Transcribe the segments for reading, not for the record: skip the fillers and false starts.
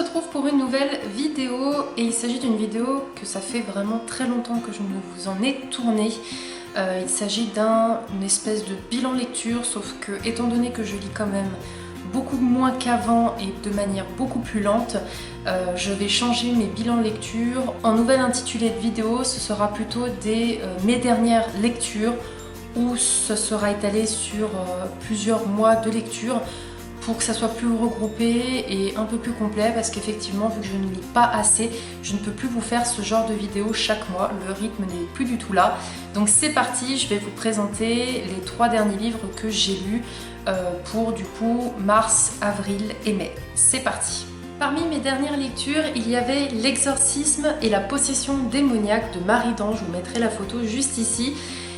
retrouve pour une nouvelle vidéo et il s'agit d'une vidéo que ça fait vraiment très longtemps que je ne vous en ai tourné. Il s'agit d'une espèce de bilan lecture, sauf que étant donné que je lis quand même beaucoup moins qu'avant et de manière beaucoup plus lente, je vais changer mes bilans lecture. En nouvel intitulé de vidéo, ce sera plutôt mes dernières lectures où ce sera étalé sur plusieurs mois de lecture pour que ça soit plus regroupé et un peu plus complet, parce qu'effectivement, vu que je ne lis pas assez, je ne peux plus vous faire ce genre de vidéo chaque mois, le rythme n'est plus du tout là. Donc c'est parti, je vais vous présenter les 3 derniers livres que j'ai lus pour du coup mars, avril et mai. C'est parti. Parmi mes dernières lectures, il y avait L'exorcisme et la possession démoniaque de Marie d'Ange, je vous mettrai la photo juste ici.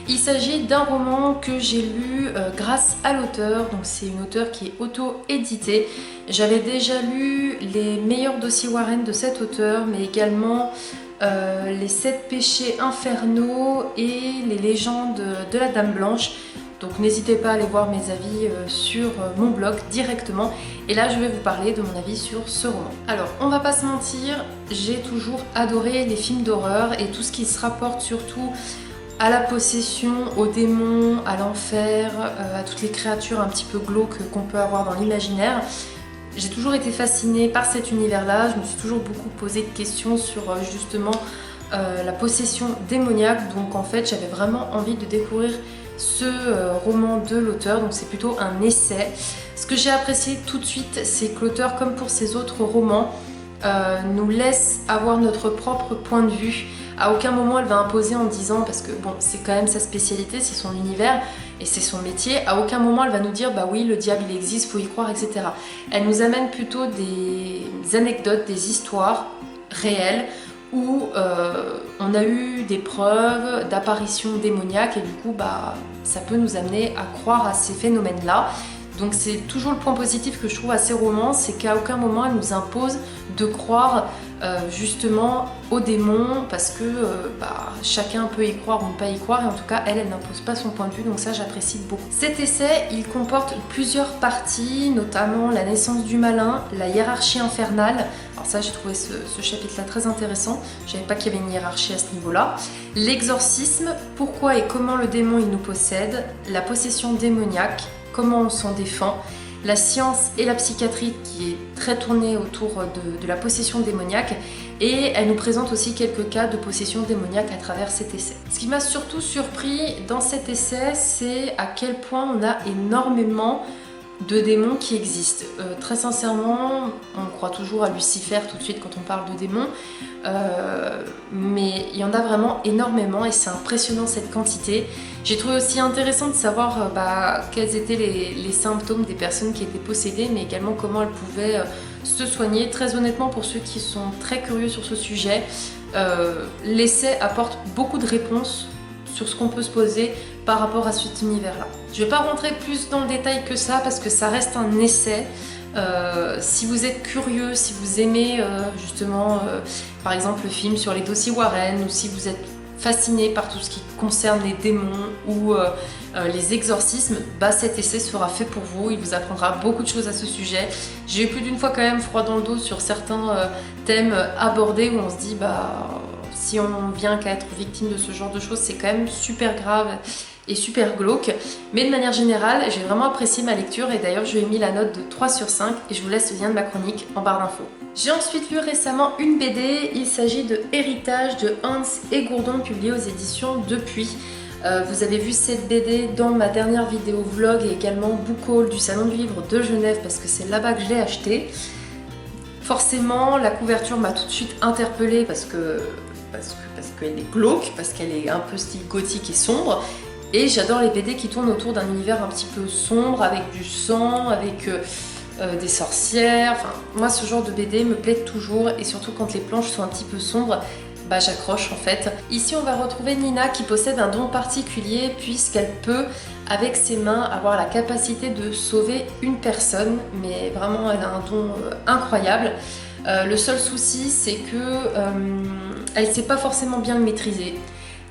Il s'agit d'un roman que j'ai lu grâce à l'auteur, donc c'est une auteure qui est auto-éditée. J'avais déjà lu les meilleurs dossiers Warren de cet auteur, mais également les 7 péchés infernaux et les légendes de la Dame Blanche. Donc n'hésitez pas à aller voir mes avis sur mon blog directement. Et là je vais vous parler de mon avis sur ce roman. Alors on va pas se mentir, j'ai toujours adoré les films d'horreur et tout ce qui se rapporte surtout à la possession, aux démons, à l'enfer, à toutes les créatures un petit peu glauques qu'on peut avoir dans l'imaginaire. J'ai toujours été fascinée par cet univers-là, je me suis toujours beaucoup posé de questions sur justement la possession démoniaque, donc en fait j'avais vraiment envie de découvrir ce roman de l'auteur, donc c'est plutôt un essai. Ce que j'ai apprécié tout de suite, c'est que l'auteur, comme pour ses autres romans, nous laisse avoir notre propre point de vue. À aucun moment elle va imposer en disant, parce que bon, c'est quand même sa spécialité, c'est son univers et c'est son métier, à aucun moment elle va nous dire bah oui, le diable il existe, faut y croire, etc. Elle nous amène plutôt des anecdotes, des histoires réelles où on a eu des preuves d'apparitions démoniaques et du coup bah ça peut nous amener à croire à ces phénomènes-là. Donc c'est toujours le point positif que je trouve à ces romans, c'est qu'à aucun moment elle nous impose de croire justement aux démons, parce que chacun peut y croire ou ne pas y croire, et en tout cas elle n'impose pas son point de vue, donc ça j'apprécie beaucoup. Cet essai il comporte plusieurs parties, notamment la naissance du malin, la hiérarchie infernale. Alors ça j'ai trouvé ce chapitre là très intéressant, je savais pas qu'il y avait une hiérarchie à ce niveau là. L'exorcisme, pourquoi et comment le démon il nous possède, la possession démoniaque, comment on s'en défend, la science et la psychiatrie qui est très tournée autour de la possession démoniaque, et elle nous présente aussi quelques cas de possession démoniaque à travers cet essai. Ce qui m'a surtout surpris dans cet essai, c'est à quel point on a énormément de démons qui existent. Très sincèrement, on croit toujours à Lucifer tout de suite quand on parle de démons, mais il y en a vraiment énormément et c'est impressionnant cette quantité. J'ai trouvé aussi intéressant de savoir quels étaient les symptômes des personnes qui étaient possédées, mais également comment elles pouvaient se soigner. Très honnêtement, pour ceux qui sont très curieux sur ce sujet, l'essai apporte beaucoup de réponses sur ce qu'on peut se poser par rapport à cet univers-là. Je ne vais pas rentrer plus dans le détail que ça parce que ça reste un essai. Si vous êtes curieux, si vous aimez justement par exemple le film sur les dossiers Warren, ou si vous êtes fasciné par tout ce qui concerne les démons ou les exorcismes, cet essai sera fait pour vous, il vous apprendra beaucoup de choses à ce sujet. J'ai eu plus d'une fois quand même froid dans le dos sur certains thèmes abordés où on se dit si on vient qu'à être victime de ce genre de choses, c'est quand même super grave et super glauque. Mais de manière générale, j'ai vraiment apprécié ma lecture et d'ailleurs je lui ai mis la note de 3 sur 5 et je vous laisse le lien de ma chronique en barre d'infos. J'ai ensuite lu récemment une BD, il s'agit de Héritage de Hans et Gourdon, publié aux éditions Depuis. Vous avez vu cette BD dans ma dernière vidéo vlog et également Book Haul du Salon du Livre de Genève parce que c'est là-bas que je l'ai acheté. Forcément, la couverture m'a tout de suite interpellée parce qu'elle est glauque, parce qu'elle est un peu style gothique et sombre. Et j'adore les BD qui tournent autour d'un univers un petit peu sombre, avec du sang, avec des sorcières. Enfin, moi, ce genre de BD me plaît toujours, et surtout quand les planches sont un petit peu sombres, j'accroche en fait. Ici, on va retrouver Nina qui possède un don particulier puisqu'elle peut, avec ses mains, avoir la capacité de sauver une personne, mais vraiment, elle a un don incroyable. Le seul souci, c'est que elle ne sait pas forcément bien le maîtriser.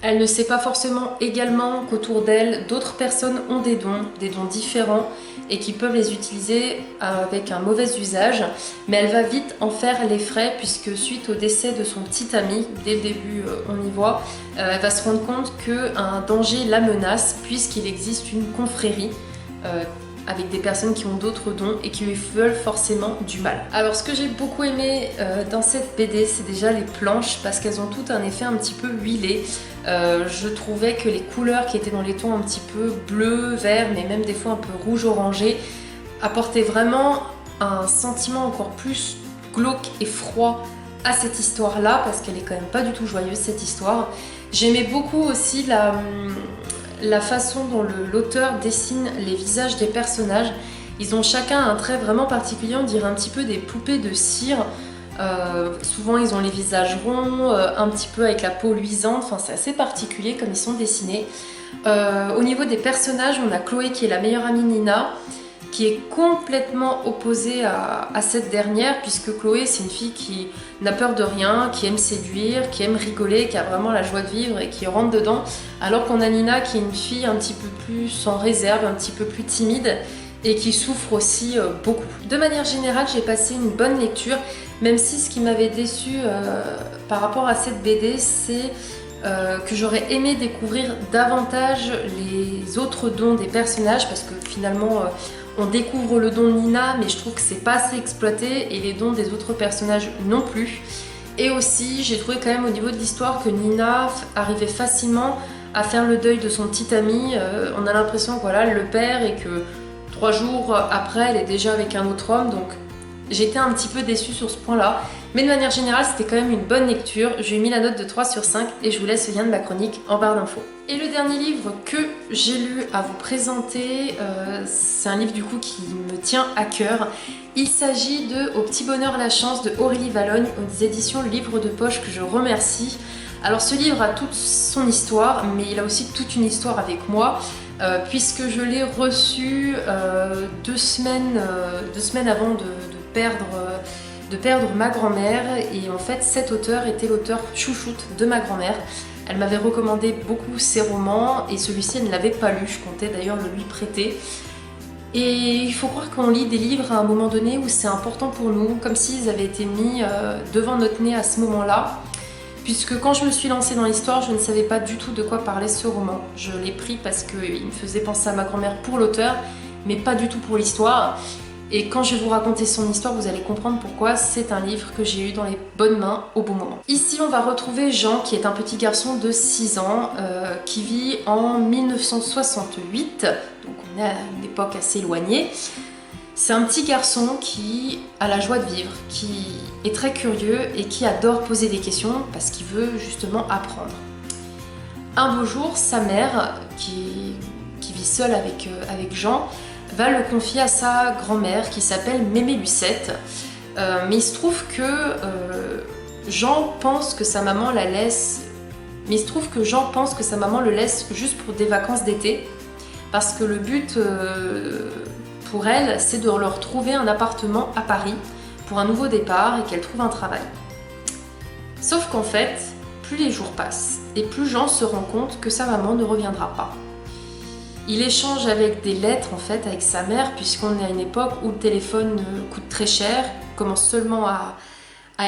Elle ne sait pas forcément également qu'autour d'elle, d'autres personnes ont des dons différents et qui peuvent les utiliser avec un mauvais usage. Mais elle va vite en faire les frais puisque suite au décès de son petit ami, dès le début on y voit, elle va se rendre compte qu'un danger la menace puisqu'il existe une confrérie avec des personnes qui ont d'autres dons et qui lui veulent forcément du mal. Alors ce que j'ai beaucoup aimé dans cette BD, c'est déjà les planches parce qu'elles ont tout un effet un petit peu huilé. Je trouvais que les couleurs qui étaient dans les tons un petit peu bleu, vert, mais même des fois un peu rouge orangé, apportaient vraiment un sentiment encore plus glauque et froid à cette histoire-là parce qu'elle est quand même pas du tout joyeuse cette histoire. J'aimais beaucoup aussi la façon dont l'auteur dessine les visages des personnages. Ils ont chacun un trait vraiment particulier, on dirait un petit peu des poupées de cire. Souvent ils ont les visages ronds, un petit peu avec la peau luisante, enfin c'est assez particulier comme ils sont dessinés. Au niveau des personnages, on a Chloé qui est la meilleure amie de Nina, qui est complètement opposée à cette dernière, puisque Chloé c'est une fille qui n'a peur de rien, qui aime séduire, qui aime rigoler, qui a vraiment la joie de vivre et qui rentre dedans, alors qu'on a Nina qui est une fille un petit peu plus sans réserve, un petit peu plus timide et qui souffre aussi beaucoup. De manière générale, j'ai passé une bonne lecture, même si ce qui m'avait déçu par rapport à cette BD, c'est que j'aurais aimé découvrir davantage les autres dons des personnages, parce que finalement on découvre le don de Nina, mais je trouve que c'est pas assez exploité, et les dons des autres personnages non plus. Et aussi, j'ai trouvé quand même au niveau de l'histoire que Nina arrivait facilement à faire le deuil de son petit ami. On a l'impression que voilà, elle le perd et que 3 jours après, elle est déjà avec un autre homme, donc j'étais un petit peu déçue sur ce point-là. Mais de manière générale, c'était quand même une bonne lecture. J'ai mis la note de 3 sur 5 et je vous laisse le lien de ma chronique en barre d'infos. Et le dernier livre que j'ai lu à vous présenter, c'est un livre du coup qui me tient à cœur. Il s'agit de Au petit bonheur la chance de Aurélie Vallogne aux éditions Livre de Poche, que je remercie. Alors ce livre a toute son histoire, mais il a aussi toute une histoire avec moi, puisque je l'ai reçu 2 semaines avant de perdre ma grand-mère, et en fait cet auteur était l'auteur chouchoute de ma grand-mère. Elle m'avait recommandé beaucoup ses romans et celui-ci elle ne l'avait pas lu, je comptais d'ailleurs le lui prêter. Et il faut croire qu'on lit des livres à un moment donné où c'est important pour nous, comme s'ils avaient été mis devant notre nez à ce moment-là. Puisque quand je me suis lancée dans l'histoire, je ne savais pas du tout de quoi parlait ce roman. Je l'ai pris parce qu'il me faisait penser à ma grand-mère pour l'auteur, mais pas du tout pour l'histoire. Et quand je vais vous raconter son histoire, vous allez comprendre pourquoi c'est un livre que j'ai eu dans les bonnes mains au bon moment. Ici, on va retrouver Jean, qui est un petit garçon de 6 ans, qui vit en 1968, donc on est à une époque assez éloignée. C'est un petit garçon qui a la joie de vivre, qui est très curieux et qui adore poser des questions parce qu'il veut justement apprendre. Un beau jour, sa mère, qui vit seule avec Jean, va le confier à sa grand-mère qui s'appelle Mémé Lucette. Mais il se trouve que Jean pense que sa maman la laisse. Mais il se trouve que Jean pense que sa maman le laisse juste pour des vacances d'été, parce que le but pour elle, c'est de leur trouver un appartement à Paris pour un nouveau départ et qu'elle trouve un travail. Sauf qu'en fait, plus les jours passent et plus Jean se rend compte que sa maman ne reviendra pas. Il échange avec des lettres en fait avec sa mère, puisqu'on est à une époque où le téléphone coûte très cher, commence seulement à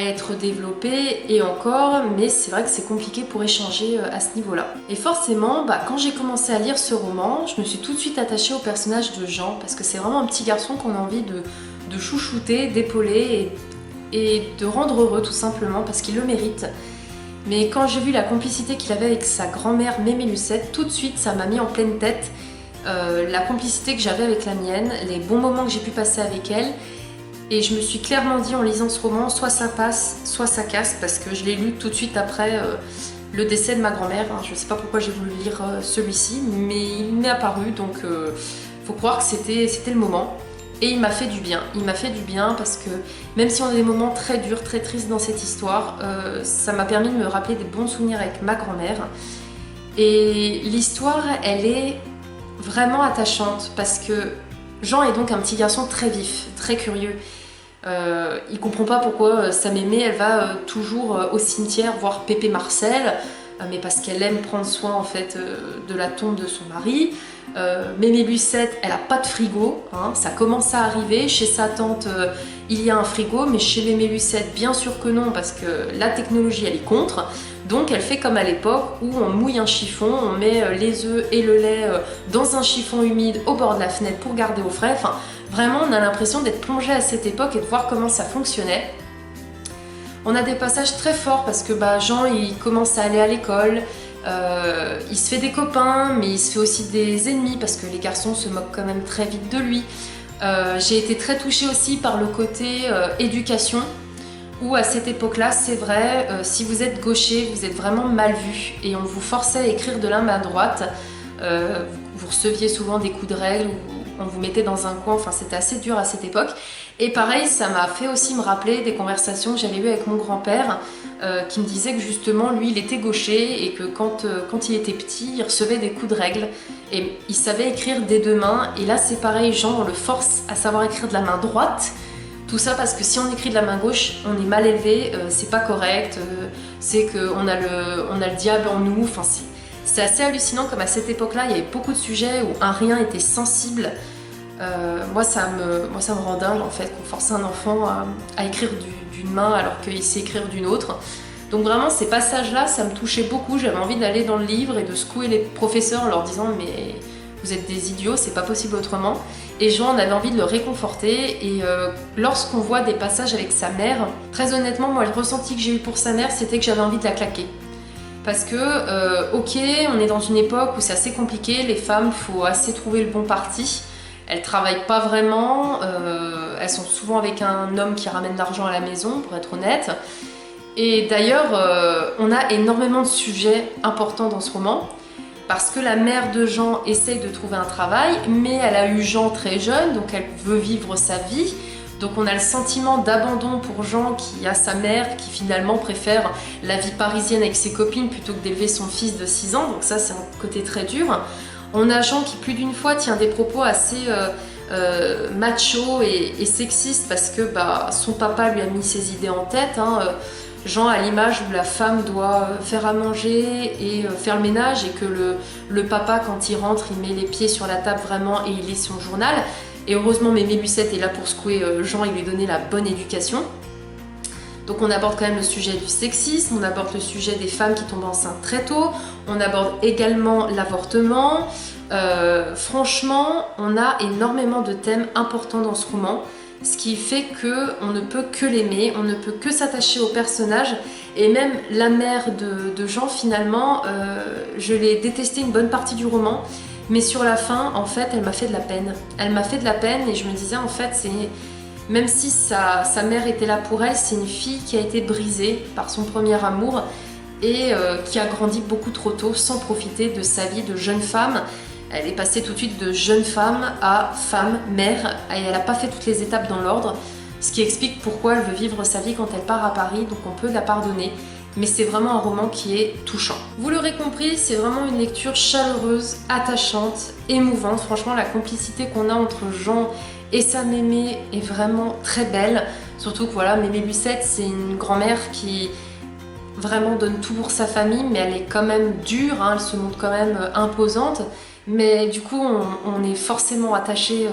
être développé et encore, mais c'est vrai que c'est compliqué pour échanger à ce niveau-là. Et forcément, quand j'ai commencé à lire ce roman, je me suis tout de suite attachée au personnage de Jean, parce que c'est vraiment un petit garçon qu'on a envie de chouchouter, d'épauler et de rendre heureux tout simplement, parce qu'il le mérite. Mais quand j'ai vu la complicité qu'il avait avec sa grand-mère Mémé Lucette, tout de suite ça m'a mis en pleine tête la complicité que j'avais avec la mienne, les bons moments que j'ai pu passer avec elle. Et je me suis clairement dit en lisant ce roman, soit ça passe, soit ça casse, parce que je l'ai lu tout de suite après le décès de ma grand-mère. Je ne sais pas pourquoi j'ai voulu lire celui-ci, mais il m'est apparu, donc faut croire que c'était le moment. Et il m'a fait du bien. Il m'a fait du bien parce que même si on a des moments très durs, très tristes dans cette histoire, ça m'a permis de me rappeler des bons souvenirs avec ma grand-mère. Et l'histoire, elle est vraiment attachante parce que Jean est donc un petit garçon très vif, très curieux. Il comprend pas pourquoi sa mémé, elle va toujours au cimetière voir Pépé Marcel. mais parce qu'elle aime prendre soin en fait de la tombe de son mari. Mémé Lucette, elle a pas de frigo, hein, ça commence à arriver. Chez sa tante, il y a un frigo, mais chez Mémé Lucette, bien sûr que non, parce que la technologie, elle est contre. Donc elle fait comme à l'époque où on mouille un chiffon, on met les œufs et le lait dans un chiffon humide au bord de la fenêtre pour garder au frais. Enfin, vraiment, on a l'impression d'être plongé à cette époque et de voir comment ça fonctionnait. On a des passages très forts parce que Jean, il commence à aller à l'école. Il se fait des copains, mais il se fait aussi des ennemis parce que les garçons se moquent quand même très vite de lui. J'ai été très touchée aussi par le côté éducation, où à cette époque-là, c'est vrai, si vous êtes gaucher, vous êtes vraiment mal vu et on vous forçait à écrire de la main droite. Vous receviez souvent des coups de règle ou on vous mettait dans un coin, enfin c'était assez dur à cette époque. Et pareil, ça m'a fait aussi me rappeler des conversations que j'avais eues avec mon grand-père qui me disait que justement lui il était gaucher et que quand il était petit il recevait des coups de règle et il savait écrire des deux mains. Et là c'est pareil, Jean on le force à savoir écrire de la main droite. Tout ça parce que si on écrit de la main gauche, on est mal élevé, c'est pas correct, c'est qu'on a le diable en nous, enfin c'est assez hallucinant comme à cette époque-là, il y avait beaucoup de sujets où un rien était sensible. Moi ça me rend dingue en fait qu'on force un enfant à écrire d'une main alors qu'il sait écrire d'une autre. Donc vraiment ces passages-là, ça me touchait beaucoup, j'avais envie d'aller dans le livre et de secouer les professeurs en leur disant mais vous êtes des idiots, c'est pas possible autrement. Et Jean, on avait envie de le réconforter et lorsqu'on voit des passages avec sa mère, très honnêtement moi le ressenti que j'ai eu pour sa mère c'était que j'avais envie de la claquer. Parce que, ok, on est dans une époque où c'est assez compliqué, les femmes, il faut assez trouver le bon parti. Elles travaillent pas vraiment, elles sont souvent avec un homme qui ramène l'argent à la maison, pour être honnête. Et d'ailleurs, on a énormément de sujets importants dans ce roman, parce que la mère de Jean essaye de trouver un travail, mais elle a eu Jean très jeune, donc elle veut vivre sa vie. Donc on a le sentiment d'abandon pour Jean qui a sa mère qui finalement préfère la vie parisienne avec ses copines plutôt que d'élever son fils de 6 ans. Donc ça c'est un côté très dur. On a Jean qui plus d'une fois tient des propos assez macho et sexistes parce que son papa lui a mis ses idées en tête. Jean à l'image où la femme doit faire à manger et faire le ménage et que le papa quand il rentre il met les pieds sur la table vraiment et il lit son journal. Et heureusement Mémé Lucette est là pour secouer Jean et lui donner la bonne éducation. Donc on aborde quand même le sujet du sexisme, on aborde le sujet des femmes qui tombent enceintes très tôt, on aborde également l'avortement. Franchement, on a énormément de thèmes importants dans ce roman, ce qui fait qu'on ne peut que l'aimer, on ne peut que s'attacher au personnage. Et même la mère de Jean finalement, je l'ai détestée une bonne partie du roman. Mais sur la fin, en fait, elle m'a fait de la peine. Elle m'a fait de la peine et je me disais, en fait, même si sa mère était là pour elle, c'est une fille qui a été brisée par son premier amour et qui a grandi beaucoup trop tôt sans profiter de sa vie de jeune femme. Elle est passée tout de suite de jeune femme à femme, mère, et elle n'a pas fait toutes les étapes dans l'ordre, ce qui explique pourquoi elle veut vivre sa vie quand elle part à Paris, donc on peut la pardonner. Mais c'est vraiment un roman qui est touchant. Vous l'aurez compris, c'est vraiment une lecture chaleureuse, attachante, émouvante. Franchement, la complicité qu'on a entre Jean et sa mémé est vraiment très belle. Surtout que voilà, Mémé Lucette, c'est une grand-mère qui vraiment donne tout pour sa famille, mais elle est quand même dure, elle se montre quand même imposante. Mais du coup, on est forcément attaché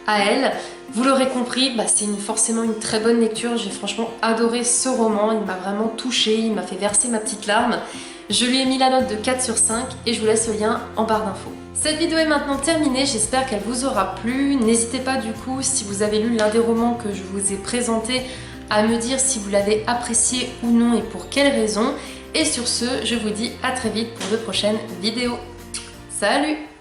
à elle. Vous l'aurez compris, c'est forcément une très bonne lecture. J'ai franchement adoré ce roman, il m'a vraiment touchée, il m'a fait verser ma petite larme. Je lui ai mis la note de 4 sur 5 et je vous laisse le lien en barre d'infos. Cette vidéo est maintenant terminée, j'espère qu'elle vous aura plu. N'hésitez pas du coup, si vous avez lu l'un des romans que je vous ai présenté, à me dire si vous l'avez apprécié ou non et pour quelles raisons. Et sur ce, je vous dis à très vite pour de prochaines vidéos. Salut!